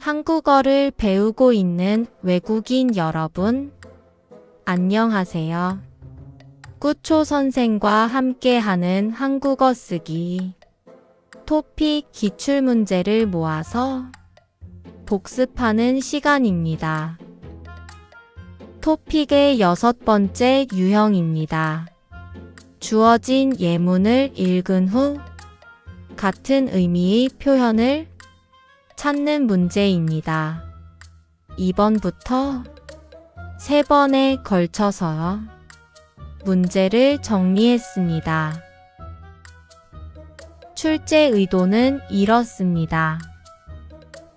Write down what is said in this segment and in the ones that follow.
한국어를 배우고 있는 외국인 여러분, 안녕하세요. 꾸초 선생과 함께하는 한국어 쓰기 토픽 기출문제를 모아서 복습하는 시간입니다. 토픽의 6번째 유형입니다. 주어진 예문을 읽은 후 같은 의미의 표현을 찾는 문제입니다. 2번부터 3번에 걸쳐서 문제를 정리했습니다. 출제 의도는 이렇습니다.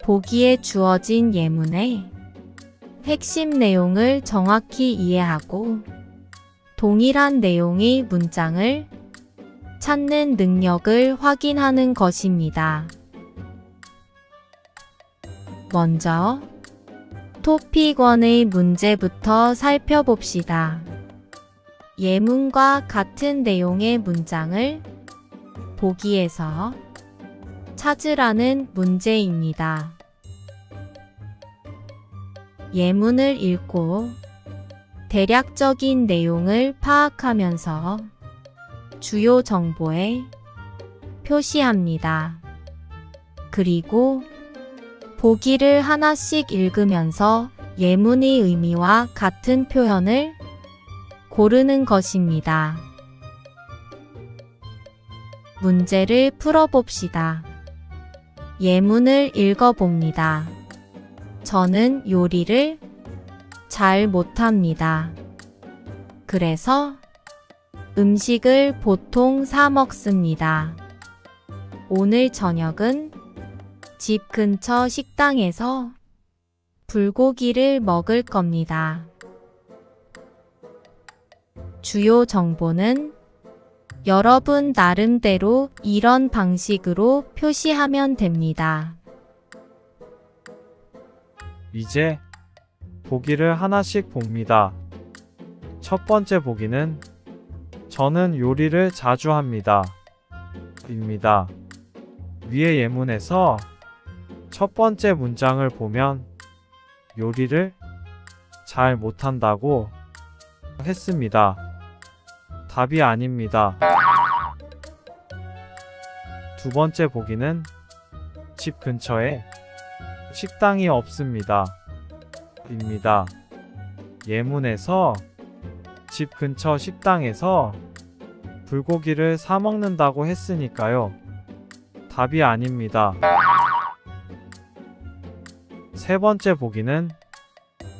보기에 주어진 예문의 핵심 내용을 정확히 이해하고 동일한 내용의 문장을 찾는 능력을 확인하는 것입니다. 먼저 토픽 1의 문제부터 살펴봅시다. 예문과 같은 내용의 문장을 보기에서 찾으라는 문제입니다. 예문을 읽고 대략적인 내용을 파악하면서 주요 정보에 표시합니다. 그리고 보기를 하나씩 읽으면서 예문의 의미와 같은 표현을 고르는 것입니다. 문제를 풀어봅시다. 예문을 읽어봅니다. 저는 요리를 잘 못합니다. 그래서 음식을 보통 사 먹습니다. 오늘 저녁은 집 근처 식당에서 불고기를 먹을 겁니다. 주요 정보는 여러분 나름대로 이런 방식으로 표시하면 됩니다. 이제 보기를 하나씩 봅니다. 첫 번째 보기는 저는 요리를 자주 합니다. 입니다. 위의 예문에서 첫 번째 문장을 보면 요리를 잘 못한다고 했습니다. 답이 아닙니다. 두 번째 보기는 집 근처에 식당이 없습니다. 입니다. 예문에서 집 근처 식당에서 불고기를 사 먹는다고 했으니까요. 답이 아닙니다. 세 번째 보기는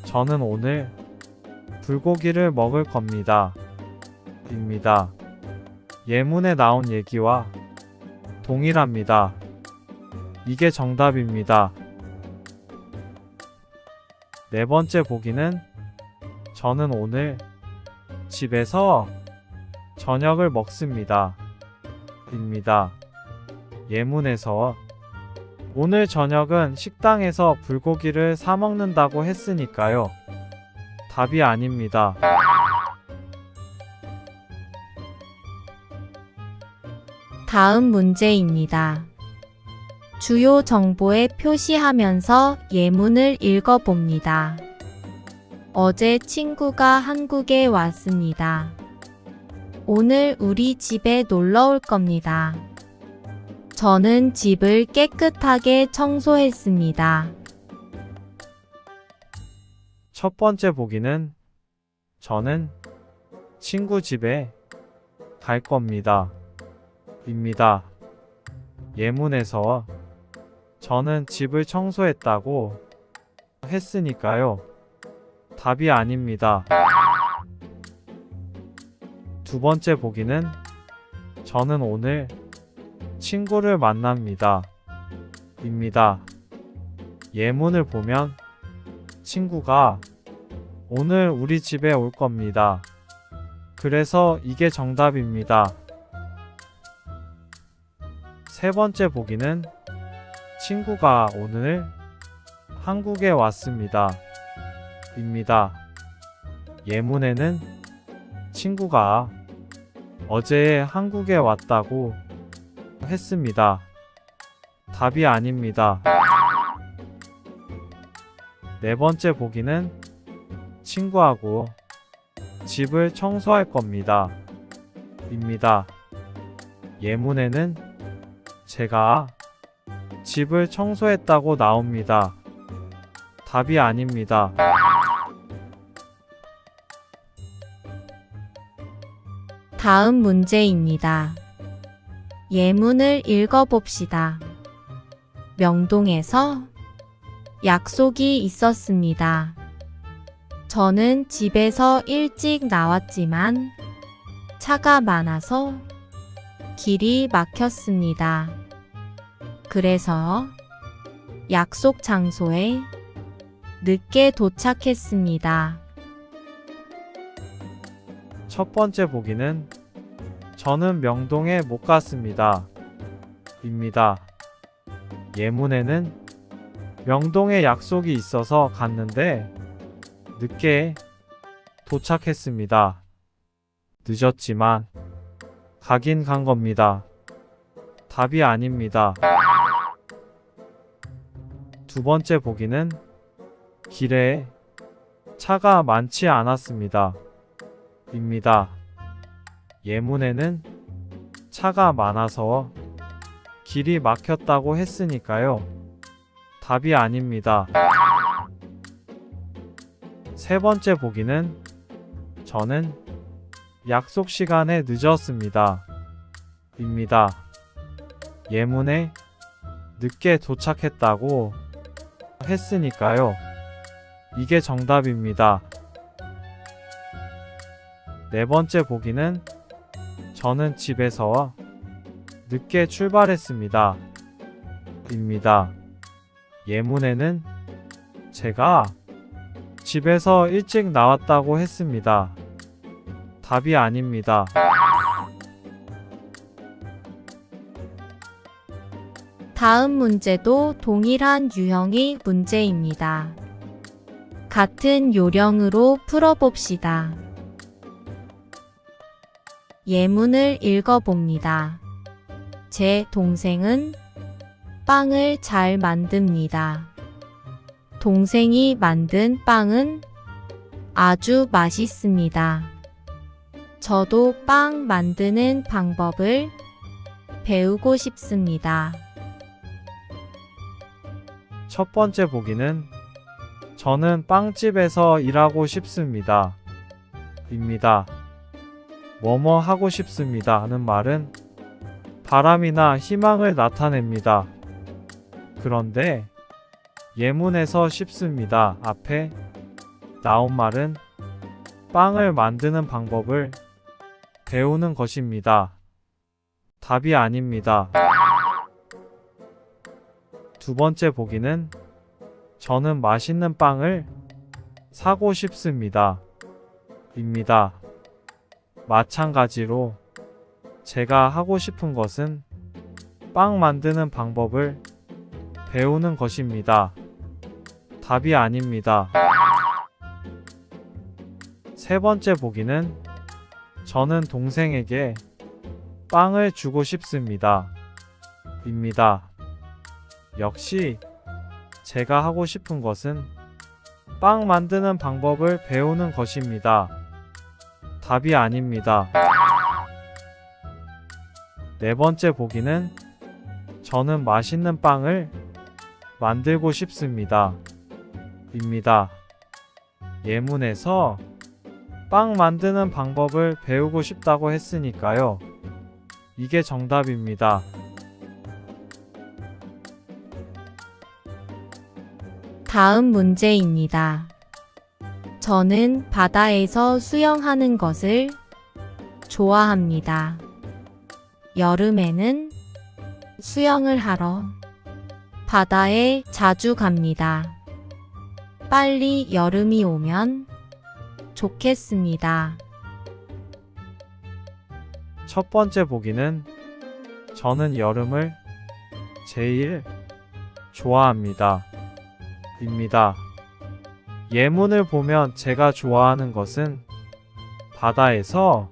저는 오늘 불고기를 먹을 겁니다. 입니다. 예문에 나온 얘기와 동일합니다. 이게 정답입니다. 네 번째 보기는 저는 오늘 집에서 저녁을 먹습니다. 입니다. 예문에서 오늘 저녁은 식당에서 불고기를 사 먹는다고 했으니까요. 답이 아닙니다. 다음 문제입니다. 주요 정보에 표시하면서 예문을 읽어봅니다. 어제 친구가 한국에 왔습니다. 오늘 우리 집에 놀러 올 겁니다. 저는 집을 깨끗하게 청소했습니다. 첫 번째 보기는 저는 친구 집에 갈 겁니다. 입니다. 예문에서 저는 집을 청소했다고 했으니까요. 답이 아닙니다. 두 번째 보기는 저는 오늘 친구를 만납니다. 입니다. 예문을 보면 친구가 오늘 우리 집에 올 겁니다. 그래서 이게 정답입니다. 세 번째 보기는 친구가 오늘 한국에 왔습니다. 입니다. 예문에는 친구가 어제 한국에 왔다고 했습니다. 답이 아닙니다. 네 번째 보기는 친구하고 집을 청소할 겁니다. 입니다. 예문에는 제가 집을 청소했다고 나옵니다. 답이 아닙니다. 다음 문제입니다. 예문을 읽어봅시다. 명동에서 약속이 있었습니다. 저는 집에서 일찍 나왔지만 차가 많아서 길이 막혔습니다. 그래서 약속 장소에 늦게 도착했습니다. 첫 번째 보기는 저는 명동에 못 갔습니다. 입니다. 예문에는 명동에 약속이 있어서 갔는데 늦게 도착했습니다. 늦었지만 가긴 간 겁니다. 답이 아닙니다. 두 번째 보기는 길에 차가 많지 않았습니다. 입니다. 예문에는 차가 많아서 길이 막혔다고 했으니까요. 답이 아닙니다. 세 번째 보기는 저는 약속 시간에 늦었습니다. 입니다. 예문에 늦게 도착했다고 했으니까요. 이게 정답입니다. 네 번째 보기는 저는 집에서 늦게 출발했습니다. 입니다. 예문에는 제가 집에서 일찍 나왔다고 했습니다. 답이 아닙니다. 다음 문제도 동일한 유형의 문제입니다. 같은 요령으로 풀어봅시다. 예문을 읽어봅니다. 제 동생은 빵을 잘 만듭니다. 동생이 만든 빵은 아주 맛있습니다. 저도 빵 만드는 방법을 배우고 싶습니다. 첫 번째 보기는 저는 빵집에서 일하고 싶습니다. 입니다. 뭐뭐 하고 싶습니다 하는 말은 바람이나 희망을 나타냅니다. 그런데 예문에서 싶습니다 앞에 나온 말은 빵을 만드는 방법을 배우는 것입니다. 답이 아닙니다. 두 번째 보기는 저는 맛있는 빵을 사고 싶습니다. 입니다. 마찬가지로 제가 하고 싶은 것은 빵 만드는 방법을 배우는 것입니다. 답이 아닙니다. 세 번째 보기는 저는 동생에게 빵을 주고 싶습니다. 입니다. 역시 제가 하고 싶은 것은 빵 만드는 방법을 배우는 것입니다. 답이 아닙니다. 네 번째 보기는 저는 맛있는 빵을 만들고 싶습니다. 입니다. 예문에서 빵 만드는 방법을 배우고 싶다고 했으니까요. 이게 정답입니다. 다음 문제입니다. 저는 바다에서 수영하는 것을 좋아합니다. 여름에는 수영을 하러 바다에 자주 갑니다. 빨리 여름이 오면 좋겠습니다. 첫 번째 보기는 저는 여름을 제일 좋아합니다. 입니다. 예문을 보면 제가 좋아하는 것은 바다에서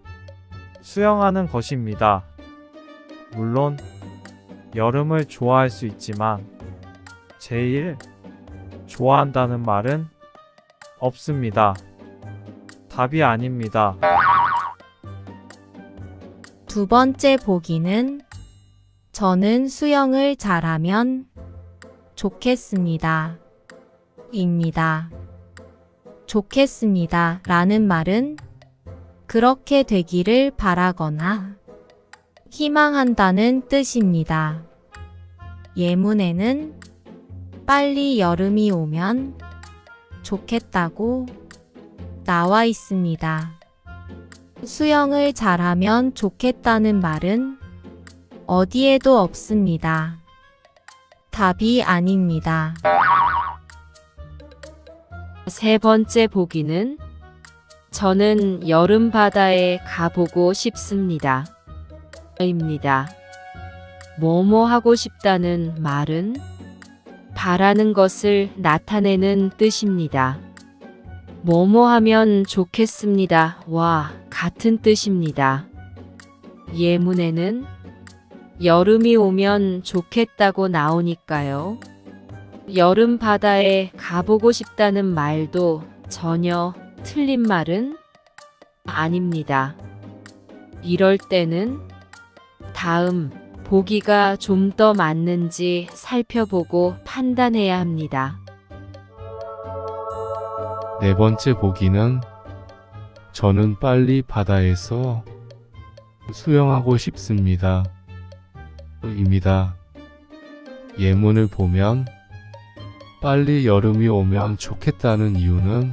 수영하는 것입니다. 물론 여름을 좋아할 수 있지만 제일 좋아한다는 말은 없습니다. 답이 아닙니다. 두 번째 보기는 저는 수영을 잘하면 좋겠습니다. 입니다. 좋겠습니다 라는 말은 그렇게 되기를 바라거나 희망한다는 뜻입니다. 예문에는 빨리 여름이 오면 좋겠다고 나와 있습니다. 수영을 잘하면 좋겠다는 말은 어디에도 없습니다. 답이 아닙니다. 세 번째 보기는 저는 여름 바다에 가보고 싶습니다. 입니다. 뭐뭐 하고 싶다는 말은 바라는 것을 나타내는 뜻입니다. 뭐뭐 하면 좋겠습니다. 와 같은 뜻입니다. 예문에는 여름이 오면 좋겠다고 나오니까요. 여름 바다에 가보고 싶다는 말도 전혀 틀린 말은 아닙니다. 이럴 때는 다음 보기가 좀 더 맞는지 살펴보고 판단해야 합니다. 네 번째 보기는 저는 빨리 바다에서 수영하고 싶습니다. 입니다. 예문을 보면 빨리 여름이 오면 좋겠다는 이유는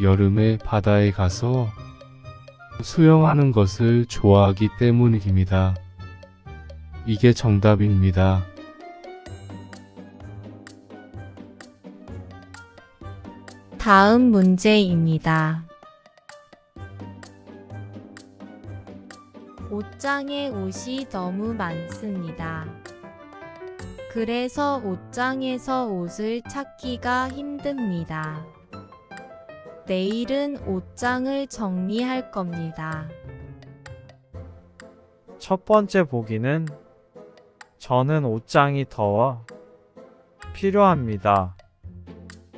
여름에 바다에 가서 수영하는 것을 좋아하기 때문입니다. 이게 정답입니다. 다음 문제입니다. 옷장에 옷이 너무 많습니다. 그래서 옷장에서 옷을 찾기가 힘듭니다. 내일은 옷장을 정리할 겁니다. 첫 번째 보기는 저는 옷장이 더워 필요합니다.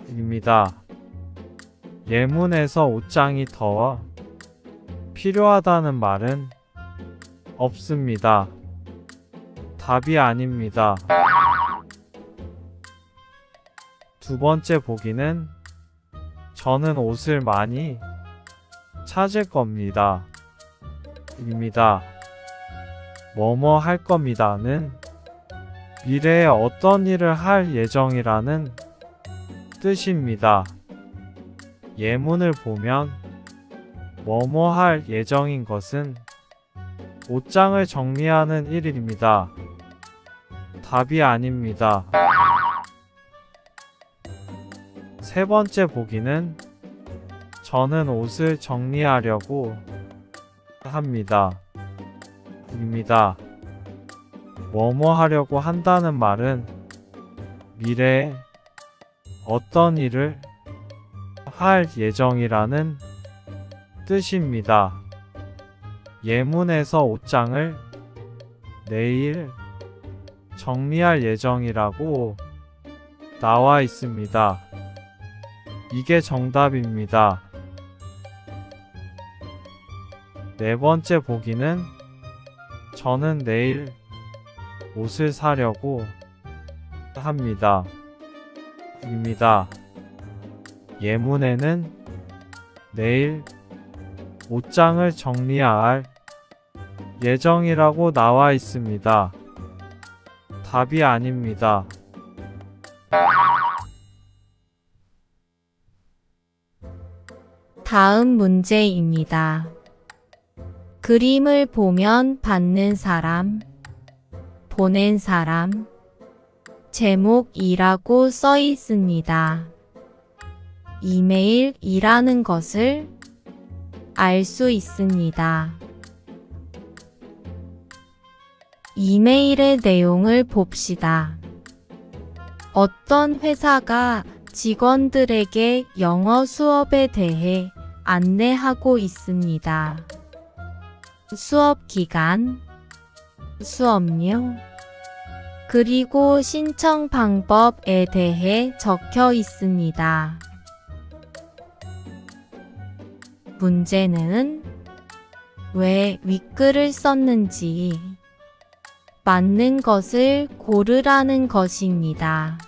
입니다. 예문에서 옷장이 더워 필요하다는 말은 없습니다. 답이 아닙니다. 두 번째 보기는 저는 옷을 많이 찾을 겁니다. 입니다. 뭐뭐 할 겁니다는 미래에 어떤 일을 할 예정이라는 뜻입니다. 예문을 보면 뭐뭐 할 예정인 것은 옷장을 정리하는 일입니다. 답이 아닙니다. 세 번째 보기는 저는 옷을 정리하려고 합니다. 입니다. 뭐뭐 하려고 한다는 말은 미래에 어떤 일을 할 예정이라는 뜻입니다. 예문에서 옷장을 내일 정리할 예정이라고 나와 있습니다. 이게 정답입니다. 네 번째 보기는 저는 내일 옷을 사려고 합니다. 입니다. 예문에는 내일 옷장을 정리할 예정이라고 나와 있습니다. 답이 아닙니다. 다음 문제입니다. 그림을 보면 받는 사람, 보낸 사람, 제목이라고 써 있습니다. 이메일이라는 것을 알 수 있습니다. 이메일의 내용을 봅시다. 어떤 회사가 직원들에게 영어 수업에 대해 안내하고 있습니다. 수업 기간, 수업료, 그리고 신청 방법에 대해 적혀 있습니다. 문제는 왜 윗글을 썼는지 맞는 것을 고르라는 것입니다.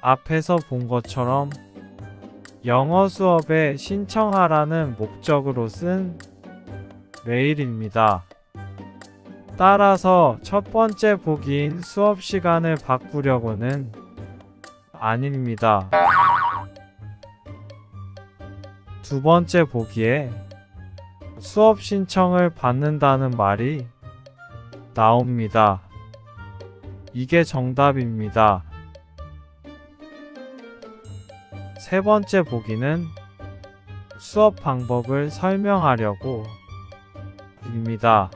앞에서 본 것처럼 영어 수업에 신청하라는 목적으로 쓴 메일입니다. 따라서 첫 번째 보기인 수업 시간을 바꾸려고는 아닙니다. 두 번째 보기에 수업 신청을 받는다는 말이 나옵니다. 이게 정답입니다. 세 번째 보기는 수업 방법을 설명하려고 입니다.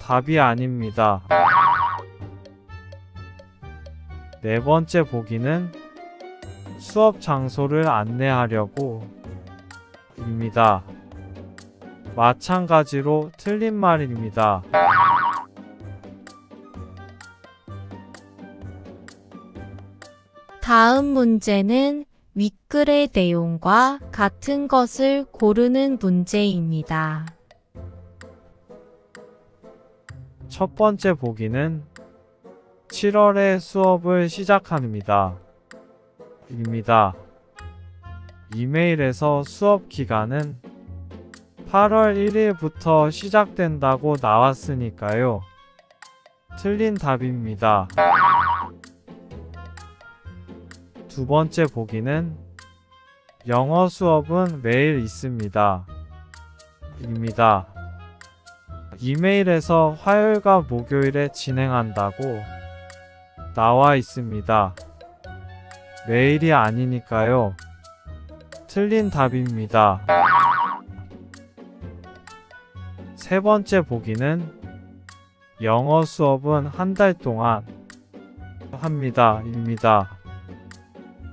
답이 아닙니다. 네 번째 보기는 수업 장소를 안내하려고 입니다. 마찬가지로 틀린 말입니다. 다음 문제는 윗글의 내용과 같은 것을 고르는 문제입니다. 첫 번째 보기는 7월에 수업을 시작합니다. 입니다. 이메일에서 수업 기간은 8월 1일부터 시작된다고 나왔으니까요. 틀린 답입니다. 두 번째 보기는 영어 수업은 매일 있습니다. 입니다. 이메일에서 화요일과 목요일에 진행한다고 나와 있습니다. 매일이 아니니까요. 틀린 답입니다. 세 번째 보기는 영어 수업은 한 달 동안 합니다. 입니다.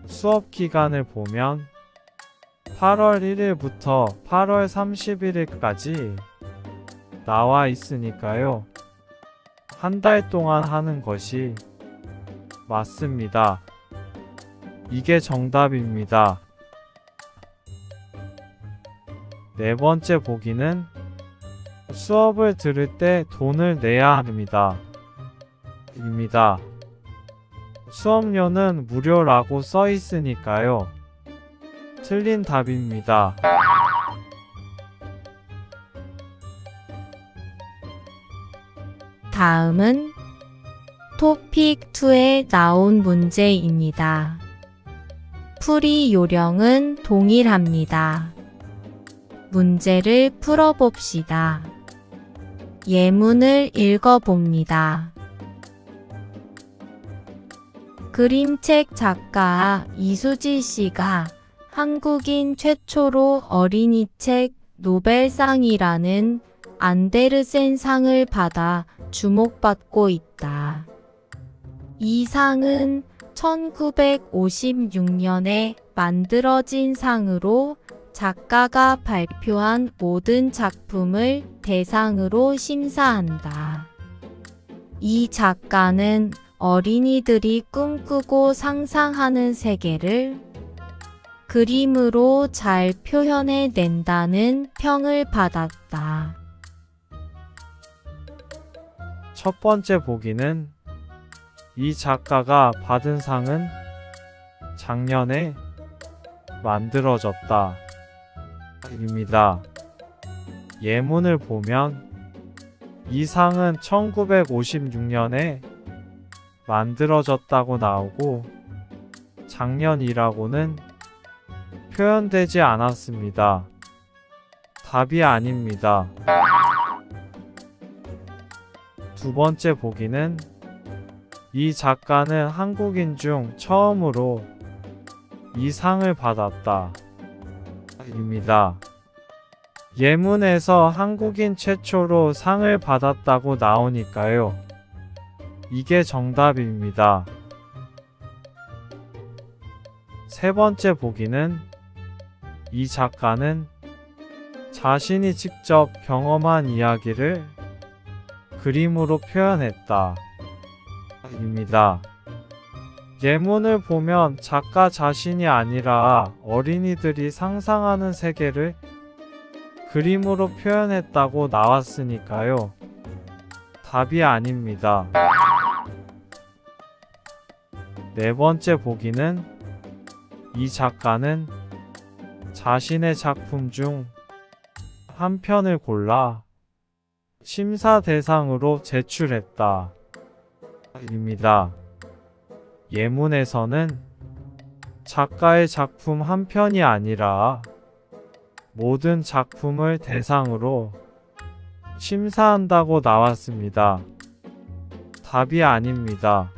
수업 기간을 보면 8월 1일부터 8월 31일까지 나와 있으니까요. 한 달 동안 하는 것이 맞습니다. 이게 정답입니다. 네 번째 보기는 수업을 들을 때 돈을 내야 합니다. 입니다. 수업료는 무료라고 써 있으니까요. 틀린 답입니다. 다음은 토픽 2에 나온 문제입니다. 풀이 요령은 동일합니다. 문제를 풀어봅시다. 예문을 읽어봅니다. 그림책 작가 이수지 씨가 한국인 최초로 어린이책 노벨상이라는 안데르센 상을 받아 주목받고 있다. 이 상은 1956년에 만들어진 상으로 작가가 발표한 모든 작품을 대상으로 심사한다. 이 작가는 어린이들이 꿈꾸고 상상하는 세계를 그림으로 잘 표현해 낸다는 평을 받았다. 첫 번째 보기는 이 작가가 받은 상은 작년에 만들어졌다. 입니다. 예문을 보면 이 상은 1956년에 만들어졌다고 나오고 작년이라고는 표현되지 않았습니다. 답이 아닙니다. 두 번째 보기는 이 작가는 한국인 중 처음으로 이 상을 받았다. 입니다. 예문에서 한국인 최초로 상을 받았다고 나오니까요. 이게 정답입니다. 세 번째 보기는 이 작가는 자신이 직접 경험한 이야기를 그림으로 표현했다. 입니다. 예문을 보면 작가 자신이 아니라 어린이들이 상상하는 세계를 그림으로 표현했다고 나왔으니까요. 답이 아닙니다. 네 번째 보기는 이 작가는 자신의 작품 중 한 편을 골라 심사 대상으로 제출했다. 입니다. 예문에서는 작가의 작품 한 편이 아니라 모든 작품을 대상으로 심사한다고 나왔습니다. 답이 아닙니다.